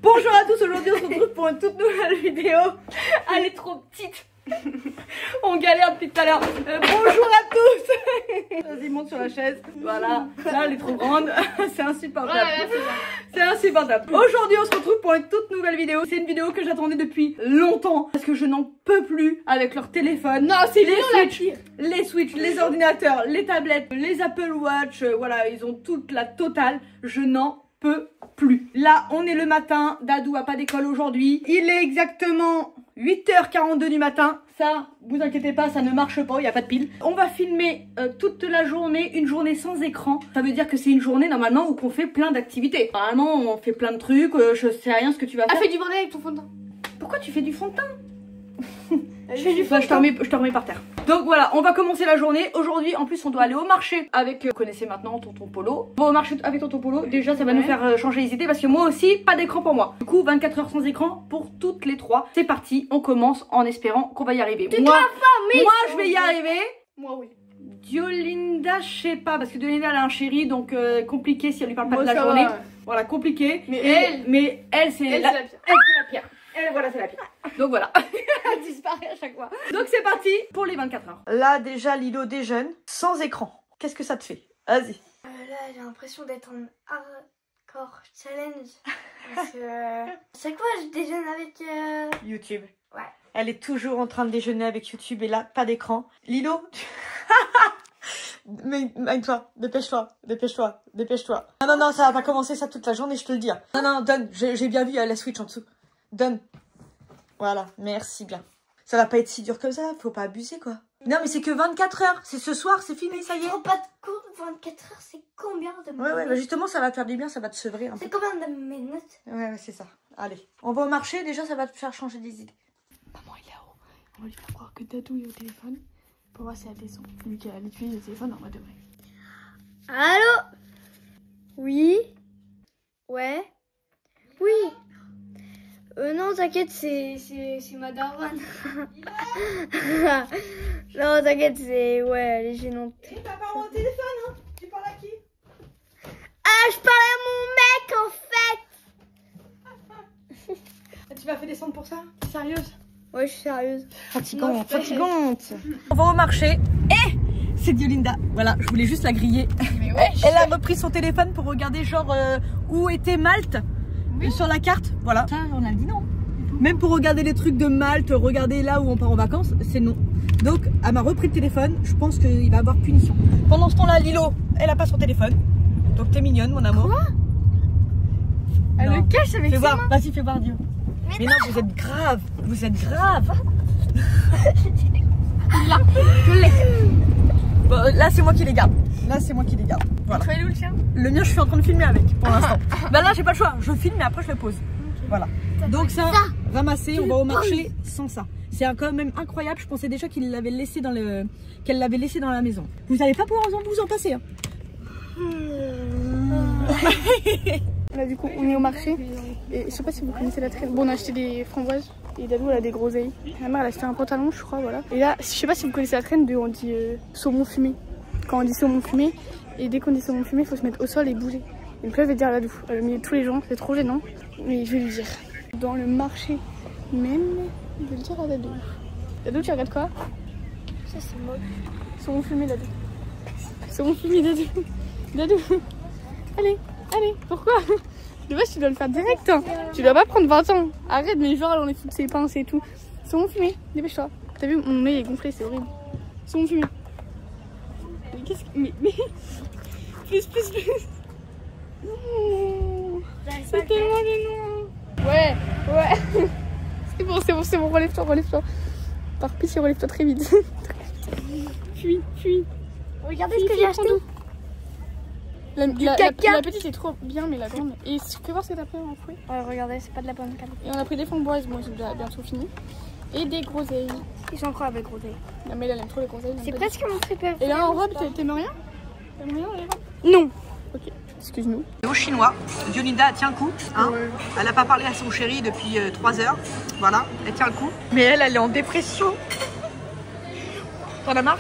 Bonjour à tous, aujourd'hui on se retrouve pour une toute nouvelle vidéo. Elle est trop petite. On galère depuis tout à l'heure. Bonjour à tous. Vas-y, monte sur la chaise. Voilà, là elle est trop grande. C'est insupportable. C'est insupportable. Aujourd'hui on se retrouve pour une toute nouvelle vidéo. C'est une vidéo que j'attendais depuis longtemps parce que je n'en peux plus avec leur téléphone. Non, c'est les Switch, les ordinateurs, les tablettes, les Apple Watch. Voilà, ils ont toute la totale. Je n'en peux plus. Là, on est le matin. Dadou a pas d'école aujourd'hui. Il est exactement 8h42 du matin. Ça, vous inquiétez pas, ça ne marche pas, il n'y a pas de pile. On va filmer toute la journée, une journée sans écran. Ça veut dire que c'est une journée normalement où on fait plein d'activités. Normalement, on fait plein de trucs, je sais rien ce que tu vas faire. Fais du bordel avec ton fond de teint. Pourquoi tu fais du fond de teint? Je te remets par terre. Donc voilà, on va commencer la journée. Aujourd'hui, en plus, on doit aller au marché avec, vous connaissez maintenant Tonton Polo. On va au marché avec Tonton Polo. Déjà, ça va nous faire changer les idées parce que moi aussi, pas d'écran pour moi. Du coup, 24 heures sans écran pour toutes les trois. C'est parti, on commence en espérant qu'on va y arriver. Moi, je vais y arriver. Moi, oui. Diolinda, je sais pas, parce que Diolinda, elle a un chéri, donc compliqué si elle lui parle pas de la journée. Voilà, compliqué. Mais elle, c'est la pire. Voilà, c'est la pire. Donc voilà, elle disparaît à chaque fois. Donc c'est parti pour les 24 heures. Là déjà Lilo déjeune sans écran. Qu'est-ce que ça te fait? Vas-y. Là j'ai l'impression d'être en hardcore challenge. Parce que chaque fois je déjeune avec YouTube. Ouais. Elle est toujours en train de déjeuner avec YouTube et là pas d'écran. Lilo mais toi, dépêche-toi. Non, ça va pas commencer ça toute la journée, je te le dis. Non, donne, j'ai bien vu la Switch en dessous. Donne. Voilà, merci bien. Ça va pas être si dur que ça, faut pas abuser quoi. Non mais c'est que 24 heures, c'est ce soir, c'est fini, ça y est. Pas de cours, 24 heures, c'est combien de minutes? Ouais, bah justement ça va te faire du bien, ça va te sevrer un peu. C'est combien de minutes? Ouais, c'est ça. Allez, on va au marché, déjà ça va te faire changer des idées. Maman est là-haut, on va lui faire croire que Dadou est au téléphone pour voir si elle descend. Vu qu'elle utilise le téléphone en mode vrai. Allô? Oui? Ouais? Oui? Non, t'inquiète, c'est ma daronne. Non, t'inquiète, ouais, elle est gênante. Et t'as pas mon téléphone, hein? Tu parles à qui? Ah, je parle à mon mec, en fait. Tu m'as fait descendre pour ça? T'es sérieuse? Ouais, je suis sérieuse. Fatigante. On va au marché et c'est Diolinda. Voilà, je voulais juste la griller. Elle a repris son téléphone pour regarder genre où était Malte. Sur la carte, voilà. Ça, on a dit non. Même pour regarder les trucs de Malte, regarder là où on part en vacances, c'est non. Donc, elle m'a repris le téléphone. Je pense qu'il va avoir punition. Pendant ce temps-là, Lilo, elle a pas son téléphone. Donc, t'es mignonne, mon amour. Quoi? Elle le cache avec ses mains. Vas-y, fais voir, Dio. Mais non, vous êtes grave. Vous êtes grave. Là, je l'ai. Bon, là, c'est moi qui les garde. Voilà. Tu vas aller où le chien? Le mien, je suis en train de filmer avec pour l'instant. Bah là, j'ai pas le choix. Je filme et après, je le pose. Voilà. Donc ça, ramassé, on va au marché sans ça. C'est quand même incroyable. Je pensais déjà qu'il l'avait laissé dans qu'elle l'avait laissé dans la maison. Vous n'allez pas pouvoir vous en passer. Hein. Là du coup on est au marché et je sais pas si vous connaissez la traîne. Bon, on a acheté des framboises et Dadou elle a des groseilles. Ma mère elle a acheté un pantalon je crois, voilà. Et là je sais pas si vous connaissez la traîne de on dit saumon fumé. Quand on dit saumon fumé, et dès qu'on dit saumon fumé il faut se mettre au sol et bouger. Et donc là je vais dire à Dadou, au milieu de tous les gens, c'est trop gênant, mais je vais lui dire. Dans le marché même, je vais le dire à Dadou. Dadou tu regardes quoi? Ça c'est moche. Saumon fumé Dadou. Saumon fumé Dadou. Dadou. Allez, pourquoi? De base tu dois le faire direct, hein. Tu dois pas prendre 20 ans. Arrête, mais genre on est toutes ses pinces et tout. Saumon fumé, dépêche-toi. T'as vu, mon nez est gonflé, c'est horrible. Saumon fumé. Mais qu'est-ce que... Mais... Plus. Non. C'est tellement gênant. Ouais. C'est bon, relève-toi. Par pitié, relève-toi très vite. Fuis. Regardez ce que j'ai acheté. La petite est trop bien, mais la grande. Et fais voir ce que t'as pris en fruits. Ouais, regardez, c'est pas de la bonne qualité. Et on a pris des framboises, moi j'ai bientôt fini. Et des groseilles. Ils sont encore avec groseilles. Non, mais elle aime trop les groseilles. C'est presque mon préféré. Et là en robe, t'aimes rien? T'aimes rien les robes? Non. Ok, excuse-nous. Au chinois, Diolinda tient le coup. Hein. Ouais. Elle n'a pas parlé à son chéri depuis 3 heures. Voilà, elle tient le coup. Mais elle est en dépression. T'en as marre?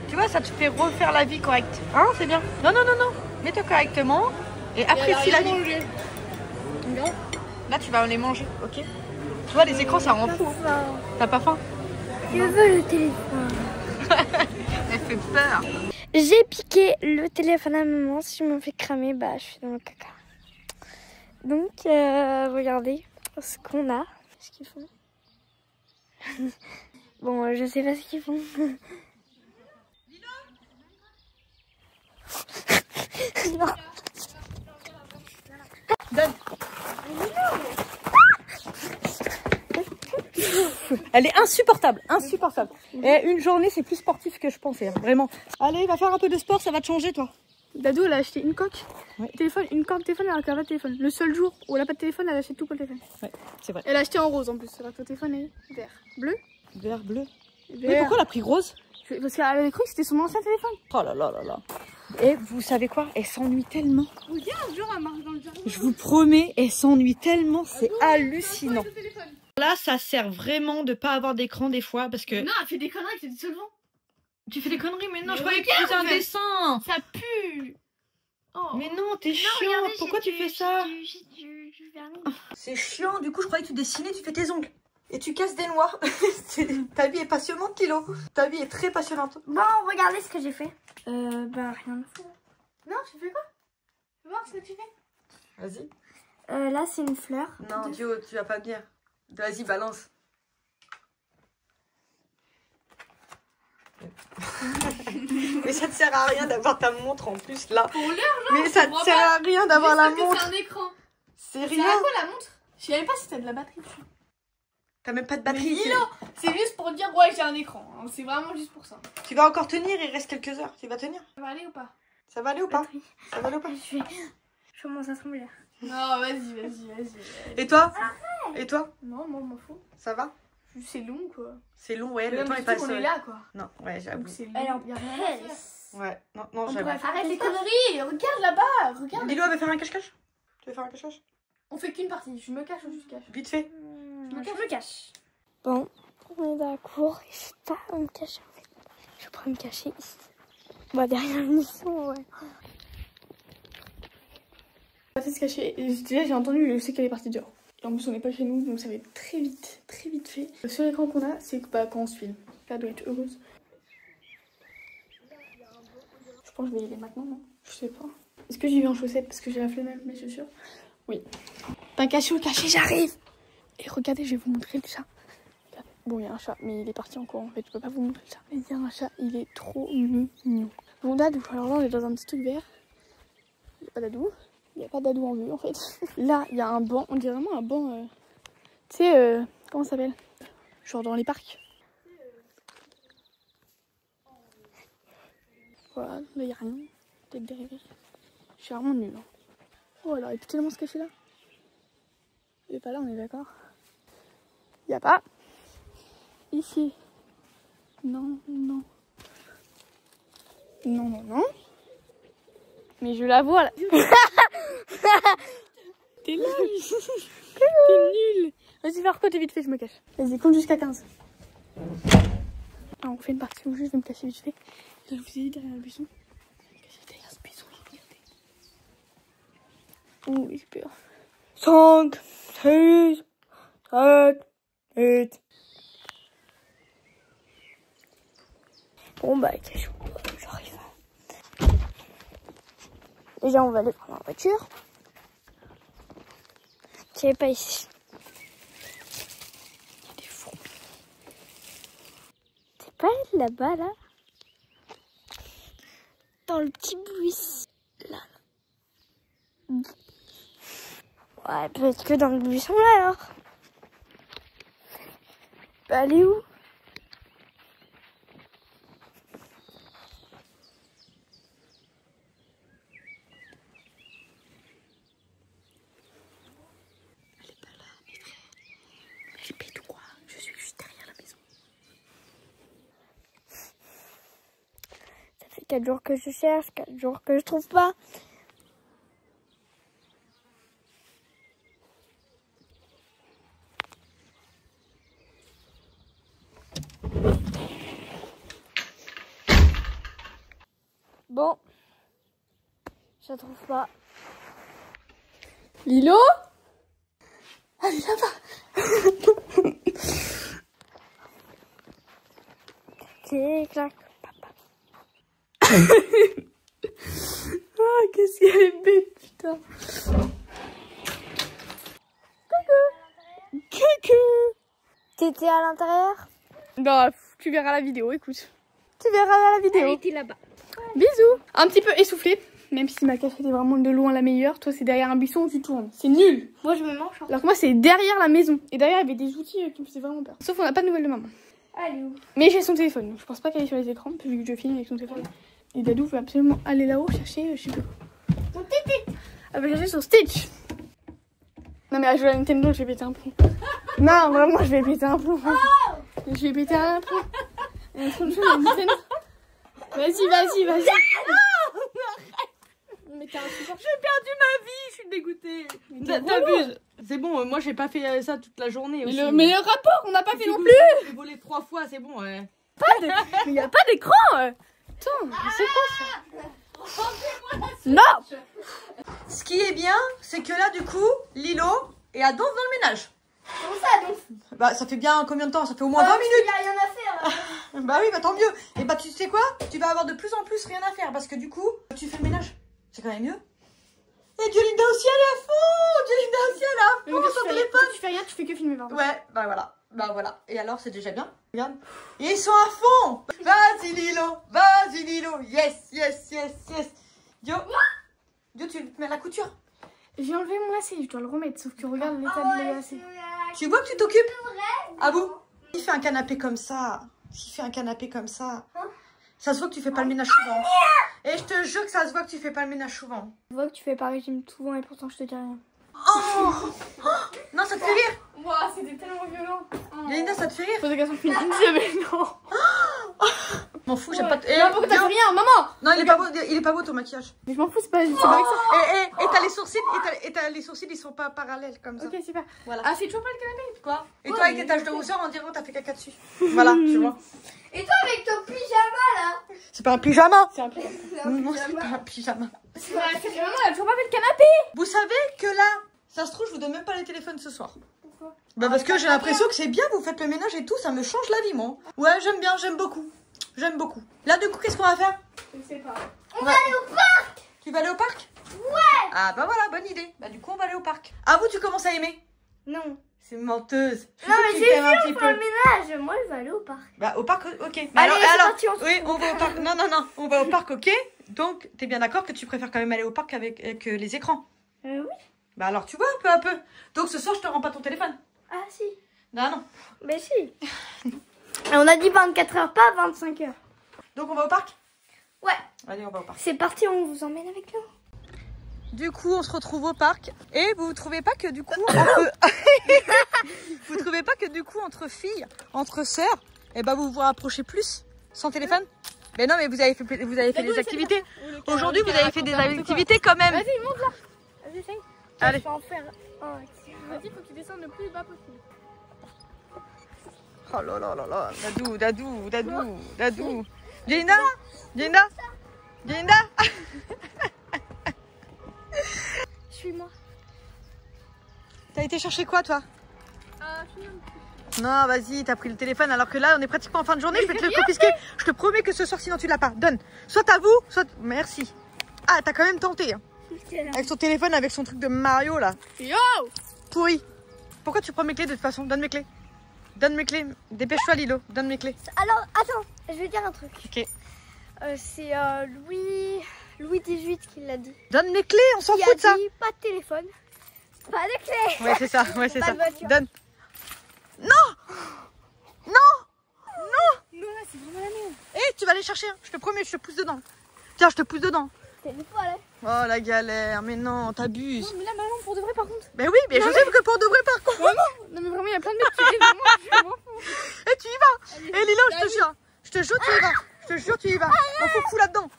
Tu vois, ça te fait refaire la vie correcte. Hein, c'est bien. Non. Mets-toi correctement. Et apprécie la vie. Regarde. Là, tu vas les manger, ok? Tu vois, les écrans, ça rend fou. T'as pas faim? Je veux le téléphone. Elle fait peur. J'ai piqué le téléphone à maman. Si je me fais cramer, bah je suis dans le caca. Donc, regardez ce qu'on a. Qu'est-ce qu'ils font? Bon, je sais pas ce qu'ils font. Non. Donne. Elle est insupportable, insupportable. Et une journée, c'est plus sportif que je pensais, hein, vraiment. Allez, va faire un peu de sport, ça va te changer, toi. Dadou, elle a acheté une coque, ouais. téléphone, une corde de téléphone, elle a pas de téléphone. Le seul jour où elle a pas de téléphone, elle a acheté tout pour le téléphone. Ouais, c'est vrai. Elle a acheté en rose en plus, alors que le téléphone est vert. Bleu? Vert, bleu. Vert. Mais pourquoi elle a pris rose? Parce qu'elle avait cru que c'était son ancien téléphone. Oh là là là là. Et vous savez quoi? Elle s'ennuie tellement. Regarde, genre elle marche dans le jardin. Je vous promets, elle s'ennuie tellement, c'est hallucinant. Là, ça sert vraiment de pas avoir d'écran des fois parce que... Non, elle fait des conneries, c'est du solvant. Tu fais des conneries, mais non, Mais je croyais que tu regarde, faisais un mais- dessin. Ça pue. Oh. Mais non, t'es chiant. Pourquoi tu fais ça? C'est chiant, du coup, je croyais que tu dessinais, tu fais tes ongles. Et tu casses des noix. Ta vie est passionnante, Kilo. Ta vie est très passionnante. Bon, regardez ce que j'ai fait. Bah, rien à faire. Non, tu fais quoi? Fais voir ce que tu fais. Vas-y. Là, c'est une fleur. Non, Dio, tu vas pas venir. Vas-y, balance. Mais ça te sert à rien d'avoir ta montre en plus là. Pour l'heure, genre. Mais ça te sert à rien d'avoir la montre. C'est un écran. C'est C'est rien. à quoi la montre? Je savais pas si t'as de la batterie dessus. T'as même pas de batterie. Mais non, c'est juste pour dire ouais j'ai un écran. Hein. C'est vraiment juste pour ça. Tu vas encore tenir, il reste quelques heures. Tu vas tenir? Ça va aller ou pas? Ça va aller ou pas? Batterie. Ça va aller ou pas? Je commence à trembler. Non, vas-y. Et toi? Et toi? Non, moi, je m'en fous. Ça va? C'est long, quoi. C'est long, ouais, le Mais temps est surtout qu'on passé. est là, quoi. Non, ouais, j'avoue. Donc c'est long. Alors, y a rien à faire. Ouais, non, On j'avoue. pourrait faire arrête les conneries. Regarde là-bas. Regarde. Lilo, elle veut faire un cache-cache? Tu veux faire un cache-cache? On fait qu'une partie. Je me cache ou je te cache? Vite fait. Je me cache. Bon, on est dans la cour. Je sais pas où me cacher en fait. Je pourrais me cacher ici. Bah, derrière une maison, ouais. On va se cacher. Déjà, j'ai entendu, je sais qu'elle est partie dehors. Et en plus, on n'est pas chez nous, donc ça va être très vite fait. Le seul écran qu'on a, c'est bah, quand on se filme. Là, elle doit être heureuse. Je pense que je vais y aller maintenant, non? Je sais pas. Est-ce que j'y vais en chaussettes parce que j'ai la flemme avec mes chaussures? Oui. Pas caché ou caché, j'arrive! Et regardez, je vais vous montrer le chat. Bon, il y a un chat, mais il est parti en courant. En fait, je peux pas vous montrer le chat. Mais il y a un chat, il est trop mignon. Bon, Dadou, alors là, on est dans un petit truc vert. Il n'y a pas Dadou. Il n'y a pas Dadou en vue, en fait. Là, il y a un banc. On dirait vraiment un banc. Tu sais, comment ça s'appelle? Genre dans les parcs. Voilà, là, il n'y a rien. Peut-être derrière. Je suis vraiment nulle. Hein. Oh, alors, il peut tellement se cacher là. Il n'est pas là, on est d'accord. Il n'y a pas. Ici. Non. Mais je la vois là. T'es là. T'es nulle. Vas-y, va côté vite fait, je me cache. Vas-y, compte jusqu'à 15. Alors, on fait une partie où je vais me cacher vite fait. Là, je vous ai dit derrière le buisson. Cacher derrière ce buisson là, regardez. Oh, j'ai peur. 5, 6, 7, 8. Bon bah, cache-moi, j'arrive. Déjà, on va aller prendre la voiture. Qui est pas ici. Il y a des fourmis. C'est pas elle là-bas, là? Dans le petit buisson. Là. Ouais, peut-être que dans le buisson, là, alors. Bah, elle est où? Répète-moi, je suis juste derrière la maison. Ça fait 4 jours que je cherche, 4 jours que je trouve pas. Bon, je la trouve pas. Lilo? Allez, là-bas. Tic-tac. Oh, qu'est-ce qu'elle est bête, putain. Coucou. T'étais à l'intérieur? Non, tu verras la vidéo, écoute. Tu verras la vidéo. Elle était là-bas. Bisous. Un petit peu essoufflée, même si ma café était vraiment de loin la meilleure. Toi, c'est derrière un buisson où tu tournes. C'est nul. Moi, je me mange. Alors que moi, c'est derrière la maison. Et derrière, il y avait des outils qui me faisaient vraiment peur. Sauf qu'on n'a pas de nouvelles de maman. Allez où? Mais j'ai son téléphone, donc je pense pas qu'elle est sur les écrans, vu que je filme avec son téléphone. Et Dadou veut absolument aller là-haut chercher, je sais pas. Ton tété. Elle va chercher son Stitch. Non mais à jouer à Nintendo, je vais péter un plomb. Non, vraiment, je vais péter un plomb. Je vais péter un plomb. Vas-y, vas-y. Mais t'as un super... J'ai perdu ma vie, je suis dégoûtée. T'abuses. C'est bon, moi j'ai pas fait ça toute la journée aussi. Mais le rapport, on n'a pas fait non plus. J'ai volé 3 fois, c'est bon, ouais. Mais il n'y a pas d'écran. Attends, c'est quoi ça? Non. Ce qui est bien, c'est que là, du coup, Lilo est à Donf dans le ménage. Comment ça, donc? Bah, ça fait bien combien de temps? Ça fait au moins 20 minutes. Il n'y a rien à faire. Là. Bah oui, bah tant mieux. Et bah, tu sais quoi? Tu vas avoir de plus en plus rien à faire parce que du coup, tu fais le ménage. C'est quand même mieux. Et Diolinda aussi, elle est à fond. Diolinda aussi, elle est à fond sur son téléphone. Tu fais rien, tu fais que filmer, pardon. Ouais, bah voilà. Bah voilà. Et alors, c'est déjà bien. Regarde. Et ils sont à fond. Vas-y, Lilo. Vas-y, Lilo. Yes. Dio, tu te mets la couture. J'ai enlevé mon lacet, je dois le remettre, sauf que regarde l'état de mon lacet. Tu vois que tu t'occupes? Ah bon? S'il fait un canapé comme ça, ça se voit que tu fais pas le ménage souvent. Et je te jure que ça se voit que tu fais pas le ménage souvent. Je vois que tu fais pas régime souvent et pourtant je te dis rien. Oh, non, ça te fait rire? Ouah, c'était tellement violent. Linda, ça te fait rire? Faudrait qu'elle s'en filme une semaine, non. M'en fous, j'aime pas. Non, pourquoi t'as fait rien, maman? Non, il est pas beau ton maquillage. Mais je m'en fous, c'est pas avec ça. Et t'as les sourcils, les sourcils, ils sont pas parallèles comme ça. Ok, super. Voilà. Ah, c'est toujours pas le canapé? Quoi? Et toi, avec tes taches de rousseur, on dirait que t'as fait caca dessus. Voilà, tu vois. Et toi avec ton pyjama là? C'est pas un pyjama. C'est un peu. Non, c'est pas un pyjama. C'est maman, elle a toujours pas fait le canapé. Vous savez que là, ça se trouve, je vous donne même pas les téléphones ce soir. Pourquoi? Bah parce que j'ai l'impression que c'est bien, vous faites le ménage et tout, ça me change la vie, moi. Ouais, j'aime bien, j'aime beaucoup. Là, du coup, qu'est-ce qu'on va faire? Je sais pas. On va aller au parc. Tu vas aller au parc? Ouais. Ah bah voilà, bonne idée. Bah du coup, on va aller au parc. Ah, vous, tu commences à aimer? Non. C'est menteuse. Non mais j'ai vu, on fait le ménage. Moi, je vais aller au parc. Bah au parc, ok. Allez, Alors, c'est parti, on se oui, on va au parc. Non, on va au parc, ok. Donc, t'es bien d'accord que tu préfères quand même aller au parc avec les écrans? Oui. Bah alors, tu vois, peu à peu. Donc ce soir, je te rends pas ton téléphone. Ah si. Non. Mais si. Et on a dit 24 heures, pas 25 heures. Donc on va au parc? Ouais. Allez, on va au parc. C'est parti, on vous emmène avec nous. Du coup, on se retrouve au parc. Et vous trouvez pas que du coup, vous trouvez pas que du coup, entre filles, entre sœurs, eh ben vous vous rapprochez plus sans téléphone? Mais non, mais vous avez fait des activités. Aujourd'hui, vous avez fait des activités quand même. Vas-y, monte là. Vas-y, essaye. Allez. Je vais en faire un. Vas-y, faut que tu descendes le plus bas possible. Oh là là là là, Dadou. Diolinda. Suis-moi. T'as été chercher quoi, toi? Non, vas-y, t'as pris le téléphone alors que là, on est pratiquement en fin de journée. Je vais te le confisquer. Je te promets que ce soir, sinon tu l'as pas. Donne. Soit à vous, soit... Merci. Ah, t'as quand même tenté. Hein. Avec son téléphone, avec son truc de Mario, là. Yo! Pourri. Pourquoi tu prends mes clés de toute façon? Donne mes clés. Dépêche-toi, Lilo. Donne mes clés. Alors, attends, je vais dire un truc. Ok. C'est Louis XVIII qui l'a dit. Donne mes clés, on s'en Qui fout a de ça. dit pas de téléphone, pas de clé. Ouais, c'est ça. Pas de voiture. Donne. Non, là, c'est vraiment la merde. Eh, tu vas aller chercher. Hein. Je te promets, je te pousse dedans. Tiens, je te pousse dedans. C'est une fois là. Oh, la galère. Mais non, t'abuses. Non, mais là, maman, pour de vrai, par contre. Mais oui, mais je sais que pour de vrai, par contre. Non, mais vraiment, il y a plein de mecs qui disent vraiment, je m'en fous. Et tu y vas. Et Lilo, je te jure. Je te jure, tu y vas. Je te jure, tu y vas. Je m'en fous là-dedans.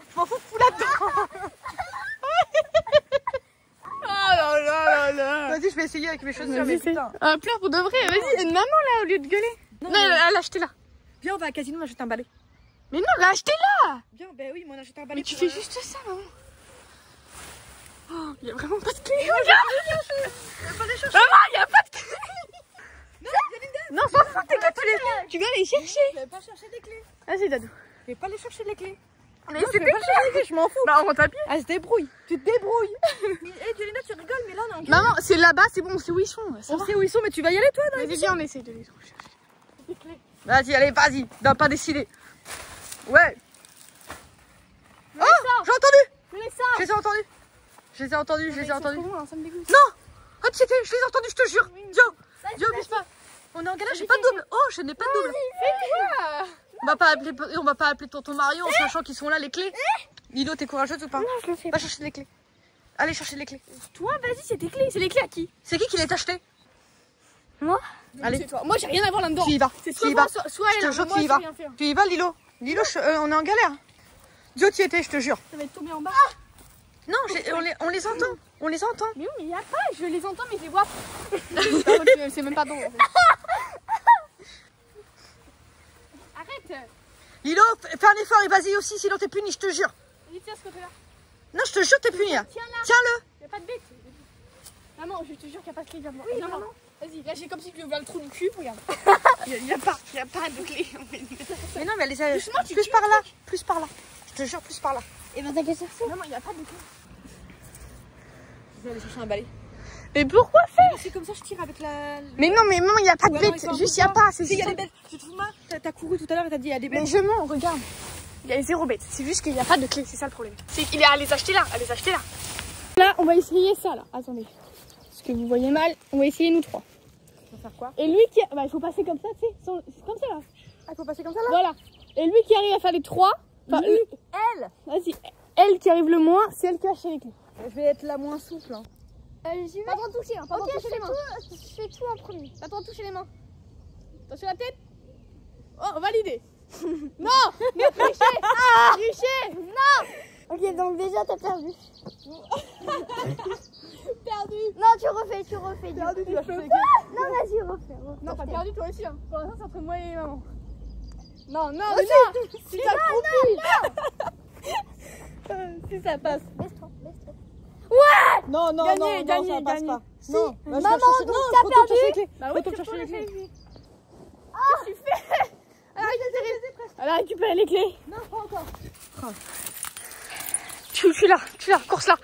Oh là là. Vas-y, je vais essayer avec mes chaussures. Mais putain. Pleure pour de vrai, vas-y, aide maman là, au lieu de gueuler. Non, achetez-la. Viens, on va à Casino, on achète un balai. Mais non, là, achetez-la. Viens, ben oui, on achète un balai. Mais tu fais juste ça, maman. Oh, il y a vraiment pas de clé. Regarde. Maman, il y a pas de clé. Tu viens les chercher. Je vais pas chercher des clés. Vas-y, Dadou. Je vais pas aller chercher les clés. Mais c'est pas chercher les clés, je m'en fous. Bah, on rentre à pied. Elle se débrouille. Tu te débrouilles. Eh, Diolina, tu rigoles, mais là, on est en galère. Maman, c'est là-bas, c'est bon, on sait où ils sont. On sait où ils sont, mais tu vas y aller, toi, dans Vas-y, viens, on essaye de les rechercher. Les clés. Vas-y, allez, vas-y. N'a pas décidé. Ouais. Oh, j'ai entendu. Je les sors. Je les ai entendus. Je les ai entendus, je les ai entendus. Ça me dégoûte. Non. Ah, tu sais, je les ai entendus, je te jure. Dio, bouge pas. On est en galère, j'ai pas de double. Oh, je n'ai pas de double. On va pas appeler tonton Mario en sachant qu'ils sont là, les clés. Lilo, t'es courageuse ou pas? Non, je le fais Va pas. chercher les clés. Allez chercher les clés. Toi, vas-y, c'est tes clés. C'est les clés à qui? C'est qui les t'a achetées? Moi? Allez. C'est toi. Moi, j'ai rien à voir là-dedans. Tu y vas. C'est Tu soit y moi, vas. soit Je elle. te jure, Moi, tu y je vas. sais rien faire. Tu y vas, Lilo. Lilo, on est en galère. Dio, tu y étais, je te jure. Ça va être tombé en bas. Non, on les entend. On les entend. Mais oui, mais il y a pas. Je les entends, mais je les vois pas. C'est même pas drôle. En fait. Arrête. Lilo, fais un effort et vas-y aussi, sinon t'es puni, je te jure. Vas-y, tiens ce côté-là. Non, je te jure, t'es puni. Tiens là. Tiens-le. Il a pas de bête. Maman, je te jure qu'il n'y a pas de clé. Viens, oui, viens, maman. Vas-y, là j'ai comme si tu lui ouvrais le trou du cul. Regarde. Il n'y a pas de clé. Mais non, mais elle les a. Doucement, tu Plus tues par là. Plus par là. Je te jure, plus par là. Et ben t'as qu'à chercher. Maman, il n'y a pas de clé. Je vais aller chercher un balai. Mais pourquoi faire? C'est comme ça, je tire avec la. Mais non, mais maman, il n'y a pas de Ouais, bête. non, Juste, il n'y a pas. C'est Il y a ça. des bêtes. Tu te fous mal? T'as couru tout à l'heure et t'as dit il y a des bêtes. Mais je mens, regarde. Il y a zéro bête. C'est juste qu'il n'y a pas de clé. C'est ça le problème. Il est à les acheter là. À les acheter là. Là, on va essayer ça là. Attendez. Parce que vous voyez mal. On va essayer nous trois. On va faire quoi? Et lui qui. Bah, il faut passer comme ça, tu sais. C'est comme ça là. Ah, il faut passer comme ça là? Voilà. Et lui qui arrive à faire les trois. Enfin, lui. Elle. Vas-y. Elle qui arrive le moins, c'est elle qui a acheté les clés. Je vais être la moins souple. Hein. J'y vais. Pas trop toucher, hein. Pas trop Ok, toucher les mains. je fais tout en premier. Pas trop toucher les mains. Attention la tête. Oh, validé. Non. Tricher. Tricher. Non. Ok, donc déjà t'as perdu. Perdu. Non, tu refais. Perdu, tu vas chercher les Non, vas-y, refais. Non, t'as perdu toi aussi. Hein. Pour l'instant, c'est entre moi et maman. Non, non, Oh, mais non. Si t'as Si ça passe. Laisse-toi. Non, non, Gagné, non, gagné, ça passe gagné. pas. Si. Non, Maman, je vais chercher- donc non, t'as faut te chercher les clés. Bah Faut oui, te tu chercher les clés. Qu'est-ce que tu fais? Elle a récupéré les clés. Non, pas encore. Tu l'as, course là.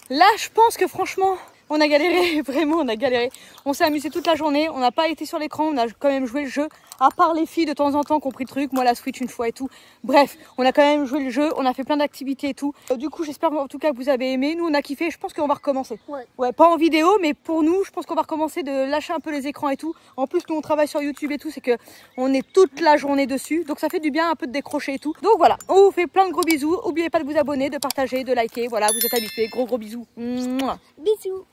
Là, je pense que franchement, on a galéré. Vraiment, on a galéré. On s'est amusé toute la journée. On n'a pas été sur l'écran. On a quand même joué le jeu. À part les filles de temps en temps qui ont pris le truc. Moi, la Switch une fois et tout. Bref, on a quand même joué le jeu. On a fait plein d'activités et tout. Du coup, j'espère en tout cas que vous avez aimé. Nous, on a kiffé. Je pense qu'on va recommencer. Ouais, pas en vidéo, mais pour nous, je pense qu'on va recommencer de lâcher un peu les écrans et tout. En plus, nous, on travaille sur YouTube et tout. C'est que on est toute la journée dessus. Donc, ça fait du bien un peu de décrocher et tout. Donc, voilà. On vous fait plein de gros bisous. N'oubliez pas de vous abonner, de partager, de liker. Voilà, vous êtes habitués. Gros bisous. Mouah. Bisous.